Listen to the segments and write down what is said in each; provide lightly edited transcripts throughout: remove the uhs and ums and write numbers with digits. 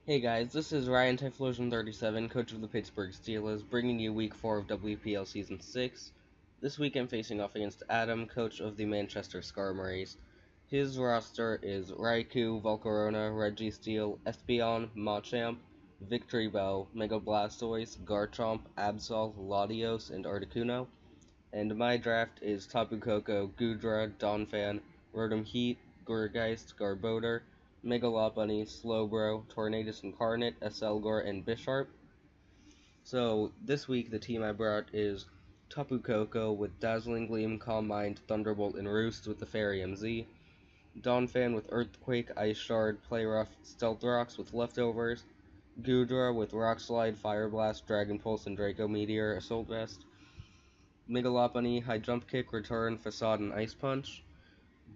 Hey guys, this is Ryan Typhlosion37, coach of the Pittsburgh Steelas, bringing you Week 4 of WPL Season 6. This week I'm facing off against Adam, coach of the Manchester Skarmorys. His roster is Raikou, Volcarona, Registeel, Espeon, Machamp, Victory Bell, Mega Blastoise, Garchomp, Absol, Latios, and Articuno. And my draft is Tapu Koko, Goodra, Donphan, Rotom Heat, Gourgeist, Garbodor, Mega Lopunny, Slowbro, Tornadus Incarnate, Aselgor, and Bisharp. So this week the team I brought is Tapu Koko with Dazzling Gleam, Calm Mind, Thunderbolt, and Roost with the Fairy MZ. Donphan with Earthquake, Ice Shard, Play Rough, Stealth Rocks with Leftovers. Goodra with Rock Slide, Fire Blast, Dragon Pulse, and Draco Meteor, Assault Vest. Megalopony, High Jump Kick, Return, Facade, and Ice Punch.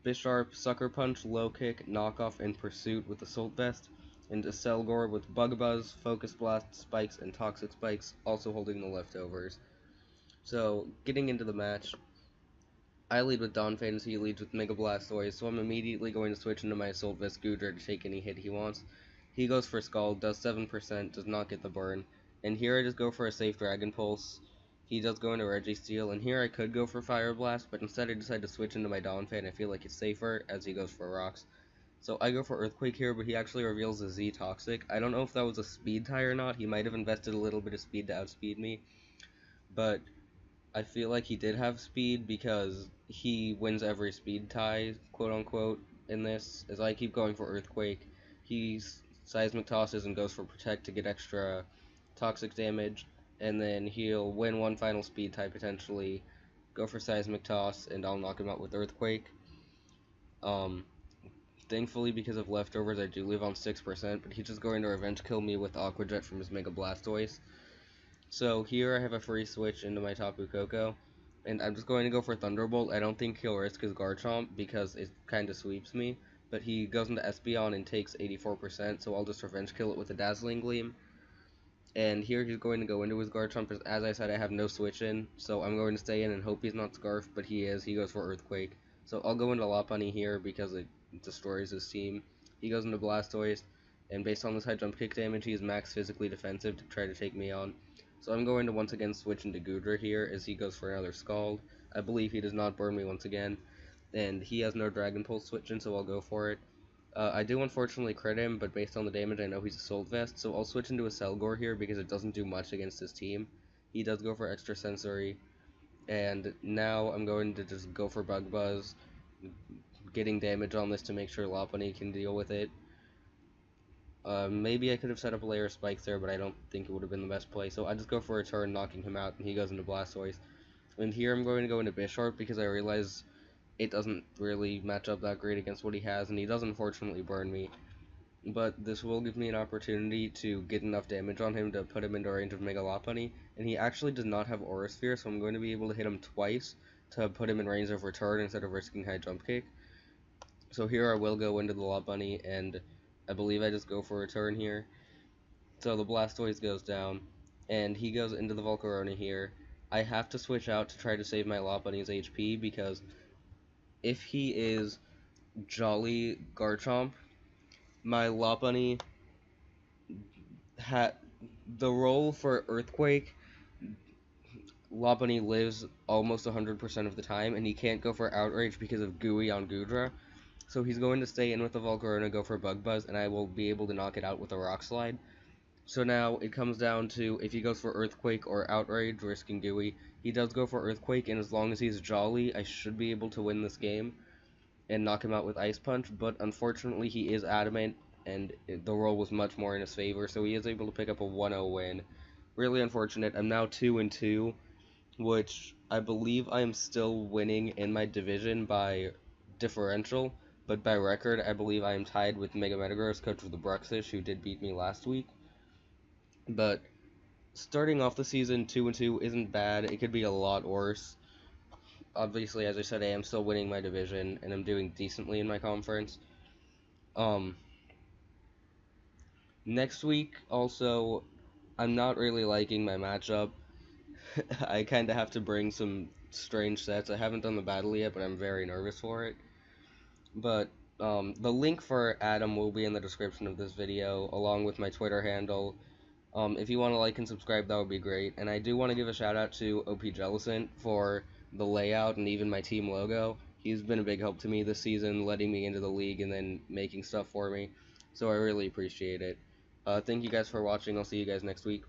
Bisharp, Sucker Punch, Low Kick, Knockoff, and Pursuit with Assault Vest. And Aselgor with Bug Buzz, Focus Blast, Spikes, and Toxic Spikes, also holding the leftovers. So, getting into the match, I lead with Donphan, he leads with Mega Blastoise, so I'm immediately going to switch into my Assault Vest Goodra to take any hit he wants. He goes for Scald, does 7%, does not get the burn. And here I just go for a safe Dragon Pulse. He does go into Registeel, and here I could go for Fire Blast, but instead I decide to switch into my Donphan. I feel like it's safer, as he goes for Rocks. So I go for Earthquake here, but he actually reveals a Z Toxic. I don't know if that was a speed tie or not. He might have invested a little bit of speed to outspeed me, but I feel like he did have speed because he wins every speed tie, quote unquote, in this. As I keep going for Earthquake, he Seismic tosses and goes for Protect to get extra toxic damage, and then he'll win one final speed tie potentially, go for Seismic Toss, and I'll knock him out with Earthquake. Um, Thankfully, because of leftovers, I do live on 6%, but he's just going to revenge kill me with Aqua Jet from his Mega Blastoise. So here I have a free switch into my Tapu Koko, and I'm just going to go for Thunderbolt. I don't think he'll risk his Garchomp because it kind of sweeps me, but he goes into Espeon and takes 84%, so I'll just revenge kill it with a Dazzling Gleam. And here he's going to go into his Garchomp. As I said, I have no switch in, so I'm going to stay in and hope he's not Scarf, but he is. He goes for Earthquake. So I'll go into Lopunny here because it destroys his team. He goes into Blastoise, and based on this high jump kick damage, he is max physically defensive to try to take me on. So I'm going to once again switch into Goodra here as he goes for another Scald. I believe he does not burn me once again, and he has no Dragon Pulse switch in, so I'll go for it. I do unfortunately crit him, but based on the damage, I know he's a Assault Vest, so I'll switch into a Selgor here because it doesn't do much against his team. He does go for Extra Sensory, and now I'm going to just go for Bug Buzz, getting damage on this to make sure Lopunny can deal with it. Maybe I could have set up a layer of spikes there, but I don't think it would have been the best play, so I just go for a turn, knocking him out, and he goes into Blastoise. And here I'm going to go into Bisharp because I realize it doesn't really match up that great against what he has, and he does unfortunately burn me. But this will give me an opportunity to get enough damage on him to put him into range of Mega Lopunny, and he actually does not have Aura Sphere, so I'm going to be able to hit him twice to put him in range of Return instead of risking High Jump Kick. So here I will go into the Lopunny, and I believe I just go for Return here. So the Blastoise goes down, and he goes into the Volcarona here. I have to switch out to try to save my Lopunny's HP, because if he is Jolly Garchomp, my Lopunny had the role for Earthquake. Lopunny lives almost 100% of the time, and he can't go for Outrage because of Gooey on Goodra. So he's going to stay in with the Volcarona, go for Bug Buzz, and I will be able to knock it out with a Rock Slide. So now it comes down to if he goes for Earthquake or Outrage, risking Gooey. He does go for Earthquake, and as long as he's Jolly, I should be able to win this game and knock him out with Ice Punch, but unfortunately he is Adamant, and the roll was much more in his favor, so he is able to pick up a 1-0 win. Really unfortunate. I'm now 2-2, which I believe I am still winning in my division by differential, but by record, I believe I am tied with Mega Metagross, coach of the Bruxish, who did beat me last week. But starting off the season 2-2 isn't bad. It could be a lot worse. Obviously, as I said, I am still winning my division, and I'm doing decently in my conference. Um, Next week, also, I'm not really liking my matchup. I kind of have to bring some strange sets. I haven't done the battle yet, but I'm very nervous for it. But The link for Adam will be in the description of this video, along with my Twitter handle. If you want to like and subscribe, that would be great. And I do want to give a shout out to OP Jellicent for the layout and even my team logo. He's been a big help to me this season, letting me into the league and then making stuff for me. So I really appreciate it. Thank you guys for watching. I'll see you guys next week.